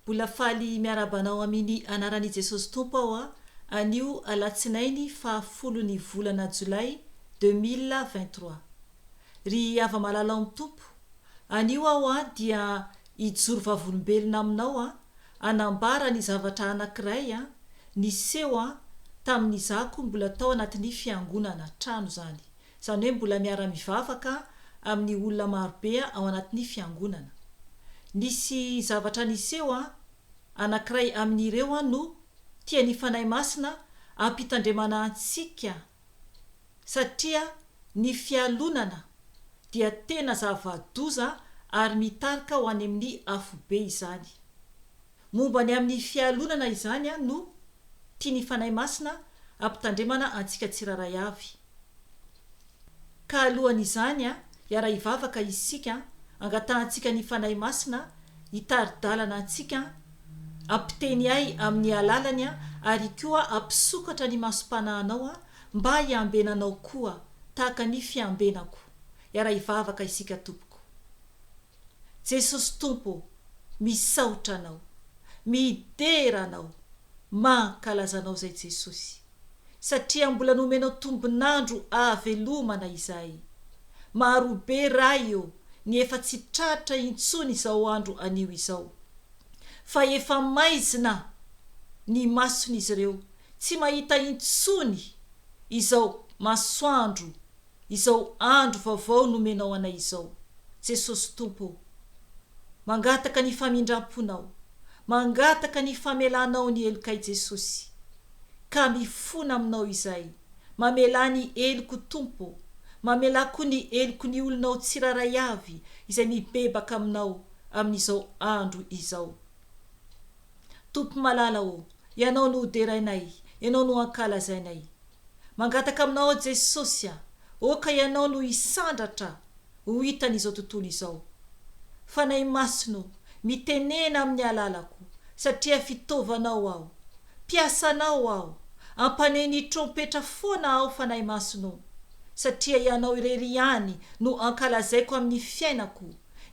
Mbola faly miarabanao amin'ny anaran'i Jesosy Tompo aho anio alatsinainy fahafolon'ny volana Jolay 2023. Ry ava-malala amin'ny Tompo, anio aho dia hijoro vavolombelona aminao anambara ny zavatra anankiray niseho tamin'ny zako mbola tao anatin'ny fiangonana trano zany. Zany hoe mbola miara-mivavaka amin'ny olona marobe ao anatin'ny fiangonana. Nisy zavatra niseho anankiray amin'ireo no tia ny fanahy masina ampitandremana antsika satria ny fialonana dia tena zava-doza ary mitarika ho any amin'ny afobe izany. Momba ny amin'ny fialonana izany no tia ny fanahy masina ampitandremana antsika tsiraray avy. Ka alohan'izany hiara-hivavaka isika angatahantsika ny fanahy masina hitaridalana antsika ampiteny ahy amin'ny alalany ary koa ampisokatra ny masom-panahinao mba hiambenanao koa tahaka ny fiambenako. Hiara-hivavaka isika tompoko. Jesosy Tompo, misaotra anao, mideranao, mankalazanao zay Jesosy, satria mbola nomenao tombonandro avelomana izay. Marobe raha ny efa tsy tratra intsony izao andro anio izao, fa efa maizina ny mason'izy ireo, tsy mahita intsony izao masoandro, izao andro vaovao nomenao anay izao. Jesosy Tompo, mangataka ny famindramponao, mangataka ny famelanao ny elokay Jesosy, ka mifona aminao izay, mamela ny eloko Tompo, mamela koa ny eloko ny olonao tsiraray avy izay mibebaka aminao amin'izao andro izao. Tompo malala ianao no derainay, ianao no ankalazainay. Mangataka aminao Jesosy ka ianao no isandratra ho hitan'izao tontolo izao. Fanahy masino mitenena amin'ny alalako, satria fitovanao aho, piasanao aho, ampaneny trompetra foana aho fanahy masino, satria ianao irery ihany no ankalazaiko amin'ny fiainako,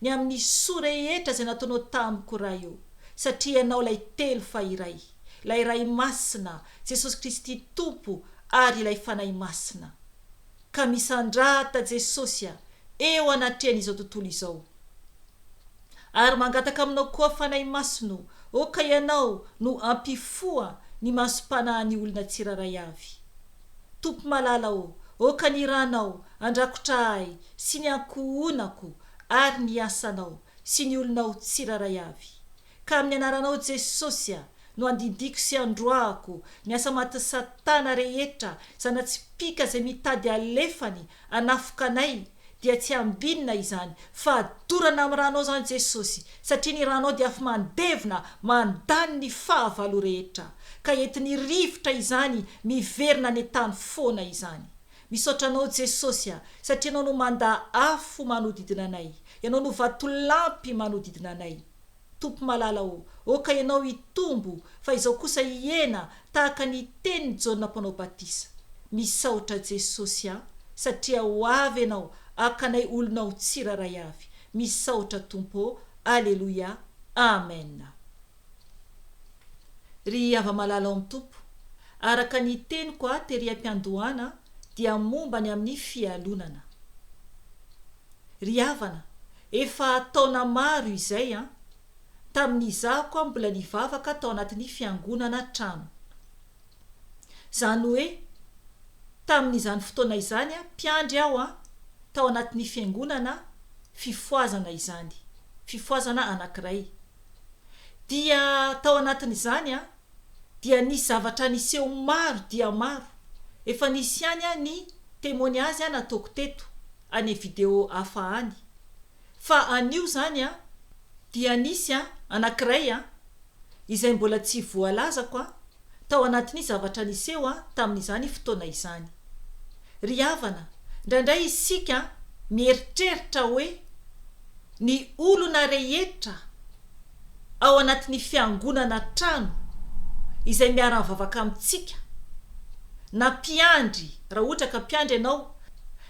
ny amin'ny soa rehetra izay nataonao tamiko raha eo, satria ianao lay telo fa iray, lay ray masina, Jesosy Kristy Tompo ary ilay fanahy masina. Ka misandrata Jesosy eo anatrehan'izao tontolo izao. Ary mangataka aminao koa fanahy masino, ka ianao no ampifoa ny masom-panahin'ny olona tsiraray avy. Tompo malala ka ny ranao andrakotra ahy sy ny ankohonako ary ny asanao sy ny olonao tsiraray avy. Ka amin'ny anaranao Jesosy no andindiko sy androako ny asa maty Satana rehetra, zanatsipika izay mitady alefany anafoka anay, dia tsy ambinina izany fa adorana amin'ny ranao zany Jesosy, satria ny ranao dia afa mandevina mandany ny fahavalo rehetra, ka entin'ny rivotra izany miverina ny tany foana izany. Misaotra anao Jesosy satria ianao no manda afo manodidina anay, ianao no vatolampy manodidina anay. Tompo malala ka ianao hitombo fa izao kosa hiena tahaka ny tenin'ny Jaona mpanao batisa. Misaotra Jesosy satria ho avy ianao akanay olonao tsiraray avy. Misaotra Tompo. Aleluia. Amen. Ry ava-malala amin'ny Tompo, araka ny teniko tery am-piandohana dia momba ny amin'ny fialonana. Ry havana, efa taona maro izay tamin'izako mbola nivavaka tao anatin'ny fiangonana trano. Zany hoe tamin'izany fotoana izany mpiandry aho tao anatin'ny fiangonana fifoazana izany, fifoazana anankiray. Dia tao anatin'izany dia nisy zavatra niseho maro dia maro. Efa nisy ihany ny témoignage nataoko teto any video hafa any. Fa anio zany dia nisy anankiray izay mbola tsy voalazako tao anatin'ny zavatra niseho tamin'izany fotoana izany. Ry havana, indraindray isika mieritreritra hoe ny olona rehetra ao anatin'ny fiangonana trano izay miara-mivavaka amintsika, na mpiandry raha ohatra ka mpiandry ianao,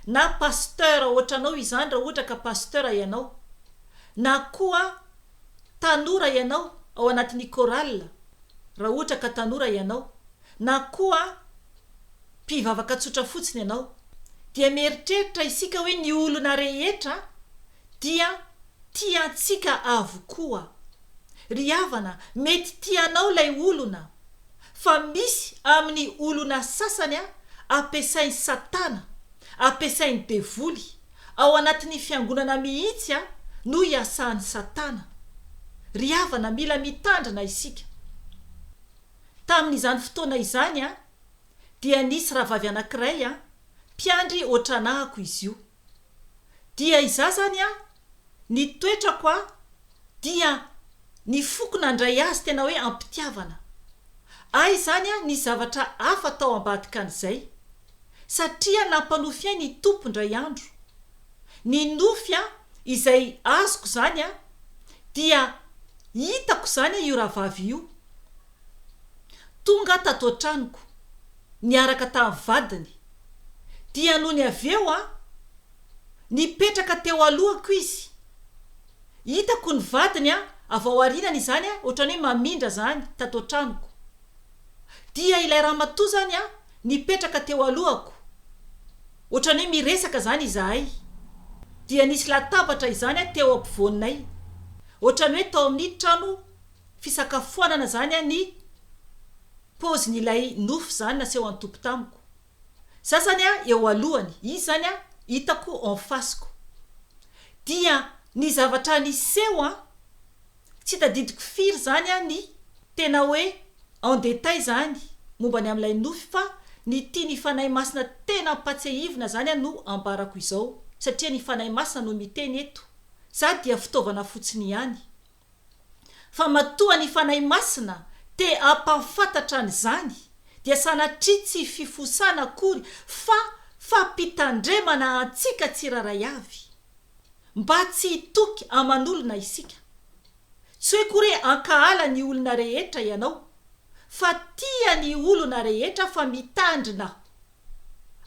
na pasteur ohatranao izany raha ohatra ka pasteur ianao, na koa tanora ianao ao anatin'ny korala raha ohatra ka tanora ianao na koa mpivavaka tsotra fotsiny ianao dia mieritreritra isika hoe ny olona rehetra dia tiantsika avokoa. Ry havana, mety tianao lay olona fa misy amin'ny olona sasany ampiasainy satana, ampiasainy devoly ao anatin'ny fiangonana mihitsy no iasan'ny satana. Ry havana, mila mitandrina isika. Tamin'izany fotoana izany dia nisy rahavavy anankiray mpiandry ohatranahako izy io. Dia izazany ny toetrako dia ny foko nandray azy tena hoe ampitiavana. Izany ny zavatra hafa tao ambadika an'izay satria nampanofy ny tompo ndray andro. Ny nofy izay azoko zany dia hitako zany io rahavavy io. Tonga tato an-tranoko niaraka tamin'ny vadiny dia noho ny aveo nipetraka teo alohako izy. Hitako ny vadiny avy ao aorinany izany ohatrany hoe mamindra zany tato an-tranoko. Dia ilay ramatoa zany nipetraka teo alohako ohatrany hoe miresaka zany izahay. Dia nisy latabatra izany teo ampovoanay ohatrany hoe tao amin'ny trano fisakafoanana zany ny pozin'ilay nofy zany naseho antompo tamiko. Sasany eo alohany, izy zany hitako en faseko. Dia ny zavatra niseho tsy tadidiko firy zany ny tena hoe en détail zany momba ny amin'ilay nofy fa ny tia ny fanahy masina tena mpatsehivina zany no ambarako izao satria ny fanahy masina no miteny eto. Za dia fitaovana fotsiny ihany. Fa matoa ny fanahy masina te ampafantatra an'izany dia sanatria tsy fifosana akory fa fampitandremana antsika tsiraray avy mba tsy hitoky aman'olona isika. Tsy hoe kory ankahala ny olona rehetra ianao fa tia ny olona rehetra fa mitandrina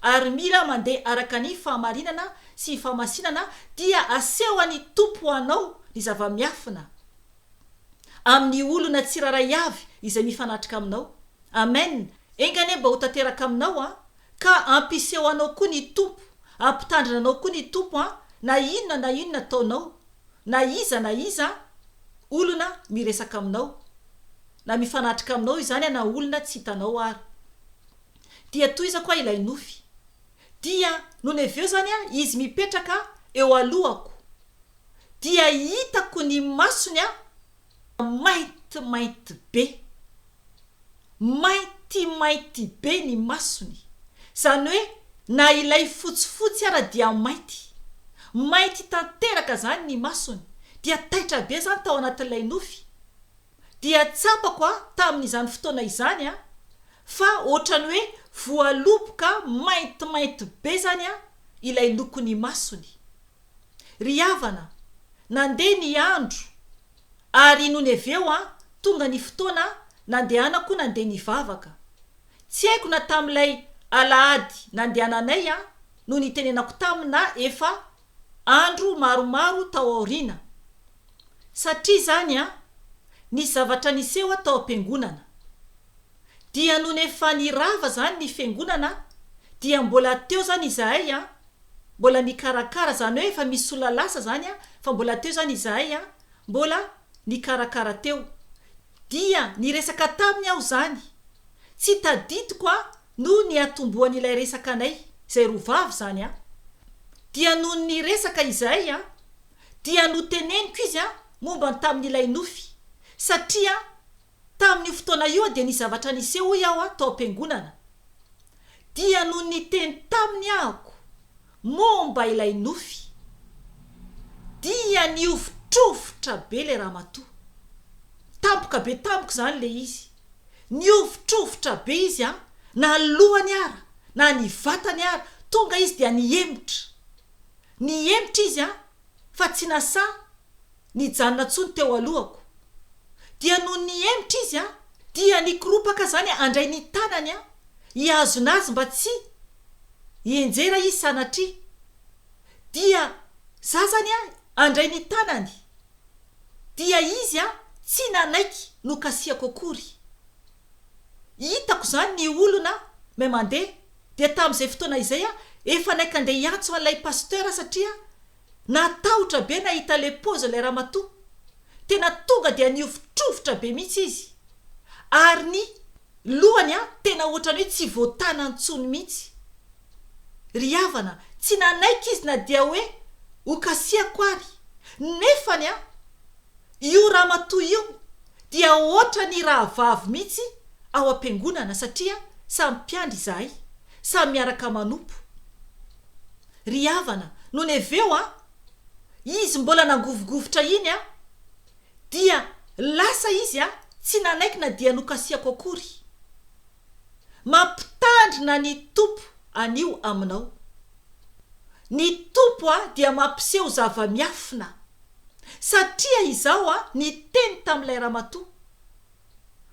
ary mila mandeha araka ny fahamarinana sy famasinana dia aseho ny tompo anao ny zava-miafina amin'ny olona tsiraray avy izay mifanatrika aminao. Amen. Engane mba ho tanteraka aminao ka ampiseho anao koa ny tompo, ampitandrina anao koa ny tompo na inona ataonao, na iza olona miresaka aminao na mifanatrika aminao izany na olona tsy hitanao ary. Dia toiza koa ilay nofy. Dia noho ny aveo zany izy mipetraka eo alohako. Dia hitako ny masony mainty be ny masony. Zany hoe na ilay fotsifotsy ara dia mainty tanteraka zany ny masony. Dia taitra be zany tao anatin'ilay nofy. Dia tsapako tamin'izany fotoana izany fa ohatrany hoe voaloboka mainty be zany ilay lokony masony. Ry havana, nandeha ny andro ary noho ny aveo tonga ny fotoana nandehanako nandeha nivavaka. Tsy haiko na tamin'ilay alahady nandehananay no nitenenako tamina efa andro maromaro tao aoriana. Satria zany ny zavatra niseho tao am-piangonana. Dia noho ny efa nirava zany ny fiangonana dia mbola teo zany izahay mbola nikarakara zany hoe efa misy olona lasa zany fa mbola teo zany izahay mbola nikarakara teo. Dia niresaka taminy aho zany. Tsy tadidiko no ny atomboan'ilay resaka anay izay rovavy zany Dia noho ny resaka izahay dia noteneniko izy momba tamin'ilay nofy satria tamin'ny fotoana io dia ny zavatra niseho iaho tao am-piangonana. Dia noho ny teny taminy ahako momba ilay nofy dia niovitrovotra be le ramatoa. Tampoka be tampoka zany le izy. Niovitrovotra be izy na lohany ara na ny vatany ara. Tonga izy dia niemotra izy fa tsy nasa nijanona tsony teo alohako. Dia noho niemotra izy dia nikoropaka zany andray ny tanany hiazonazy mba tsy hienjera izy sanatria. Dia za zany andray ny tanany dia izy tsy nanaiky no kasiako akory. Hitako zany ny olona me mandeha dia tamin'izay fotoana izay efa naiky andeha hiantso an'ilay pasteur satria natahotra be nahita le pozy ilay ramatoa. Tena tonga dia niofitrofotra be mihitsy izy ary ny lohany tena ohatrany hoe tsy voatana antsony mihitsy. Ry havana, tsy nanaiky izy na dia hoe ho kasiako ary nefany io ramatoa io dia ohatra ny rahavavy mihitsy ao am-piangonana satria samy mpiandry izahay, samy miaraka manompo. Ry havana, no neveo izy mbola nangovogovotra iny dia lasa izy tsy nanaiky na dia nokasiako akory. Mampitandrina ny tompo anio aminao. Ny tompo dia mampiseho zava-miafina satria izao ny teny tamin'ilay ramatoa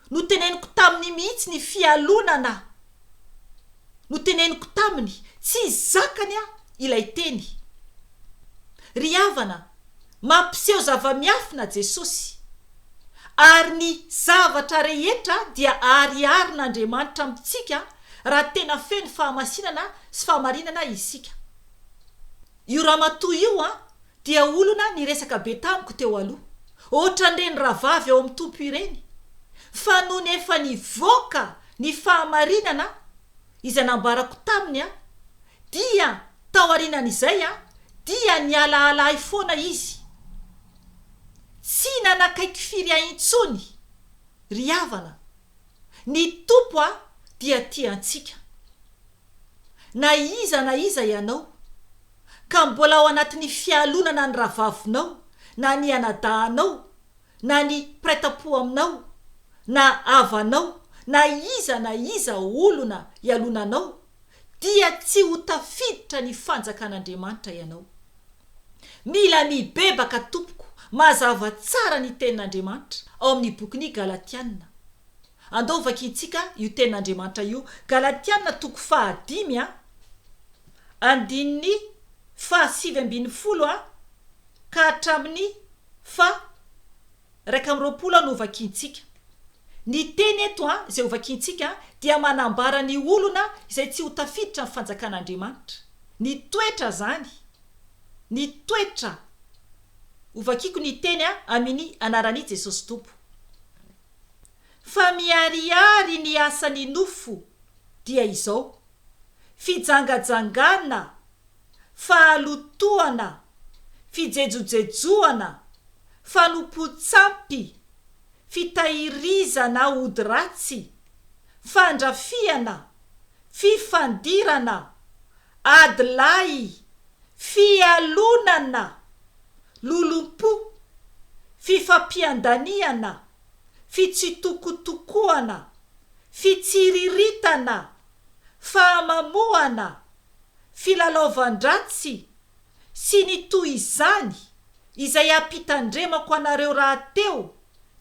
no teneniko taminy mihitsy ny fialonana. No teneniko taminy tsy zakany ilay teny. Ry havana, mampiseho zava-miafina Jesosy ary ny zavatra rehetra dia ariarin'Andriamanitra amintsika raha tena feno fahamasinana sy fahamarinana isika. Io ramatoa io dia olona niresaka be tamiko teo aloha, ohatran'ireny rahavavy ao amin'ny tompo ireny, fa no nefa nivoaka ny fahamarinana izay nambarako taminy dia tao aorianan'izay dia nialaalay foana izy, tsy nanakaiky firy intsony. Ry havana, ny tompo dia tiantsika. Na iza ianao ka mbola ao anatin'ny fialonana ny rahavavinao na ny anadahanao na ny prêt-à-pot aminao na avanao na iza olona ialonanao dia tsy ho tafiditra ny fanjakan'Andriamanitra ianao. Mila mibebaka tompoko mazava tsara ny tenin'Andriamanitra ao amin'ny bokin'ny Galatiana. Andao vakintsika io tenin'Andriamanitra io, Galatiana 5 andininy 7:20 ka hatramin'ny 1:20 no vakintsika. Ny teny eto izay ho vakintsika dia manambara ny olona izay tsy ho tafiditra ny fanjakan'Andriamanitra. Ny toetra zany, ny toetra ho vakiko ny teny amin'ny anaran'i Jesosy Tompo. Fa miariary ny asany nofo dia izao: fijangajangana, fahalotoana, fijejojejoana, fanompotsampy, fitahirizana ody ratsy, fandrafiana, fifandirana, adilay, fialonana, lolompo, fifampiandaniana, fitsitokotokoana, fitsiriritana, fahamamoana, filalaovandratsy sy ny toy izany izay ampitandremako anareo rahateo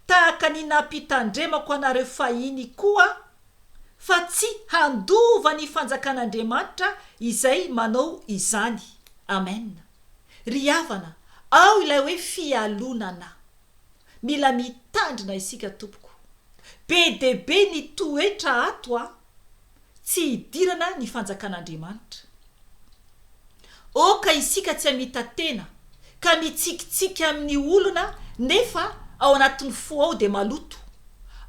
tahaka ny nampitandremako anareo fahiny koa, fa tsy handova ny fanjakan'Andriamanitra izay manao izany. Amen. Ry havana, ao ilay hoe fialonana. Mila mitandrina isika tompoko. Be debe ny toetra ato tsy hidirana ny fanjakan'Andriamanitra. Oka isika tsy hamita tena ka mitsikitsiky amin'ny olona nefa ao anatin'ny fo ao dia maloto,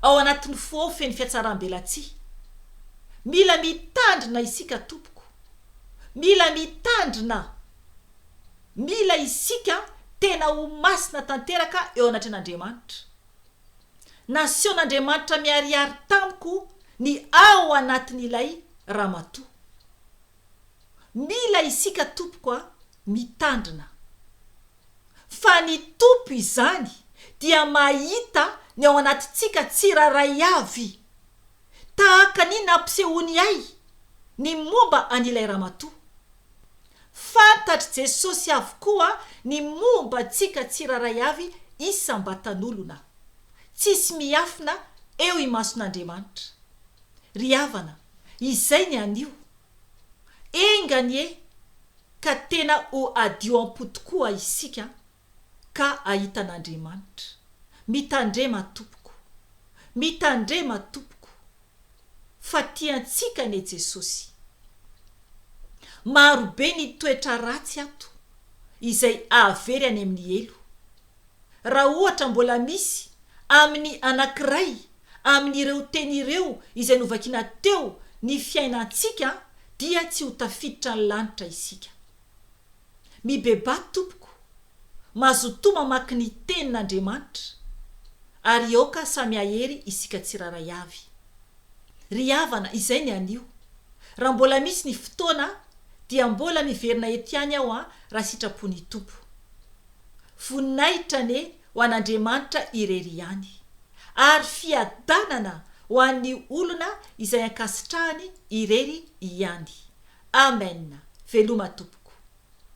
ao anatin'ny fo ao feno fiatsaram-belatsia. Mila mitandrina isika tompoko. Mila mitandrina. Mila isika tena ho masina tanteraka eo anatren'Andriamanitra. Nasion'Andriamanitra miariary tamiko ny ao anatin'ilay ramatoa. Mila isika tompoko mitandrina. Fa ny tompo izany dia mahita ny ao anatitsika tsiraray avy tahaka ny nampisehoany ahy ny momba an'ilay ramatoa. Fantatry Jesosy avokoa ny momba antsika tsiraray avy isam-batan'olona. Tsisy miafina eo imason'Andriamanitra. Ry havana, izay ny anio. Enganie ka tena ho adio am-po tokoa isika ka ahitan'Andriamanitra. mitandrema tompoko, mitandrema tompoko, fa tiantsika ne Jesosy. Maro be ny toetra ratsy ato izay avery any amin'ny elo. Raha ohatra mbola misy amin'ny anankiray amin'ireo teny ireo izay novakina teo ny fiainantsika, dia tsy ho tafiditra ny lanitra isika. Mibebaty tompoko, mazotoa mamaky ny tenin'Andriamanitra, ary aoka samy ahery isika tsiraray avy. Ry havana, izay ny anio. Raha mbola misy ny fotoana dia mbola miverina eto ihany aho raha sitrapony Tompo. Voninahitra ne ho an'Andriamanitra irery ihany, ary fiadanana ho an'ny olona izay ankasitrahany irery ihany. Amen. Veloma Tompo.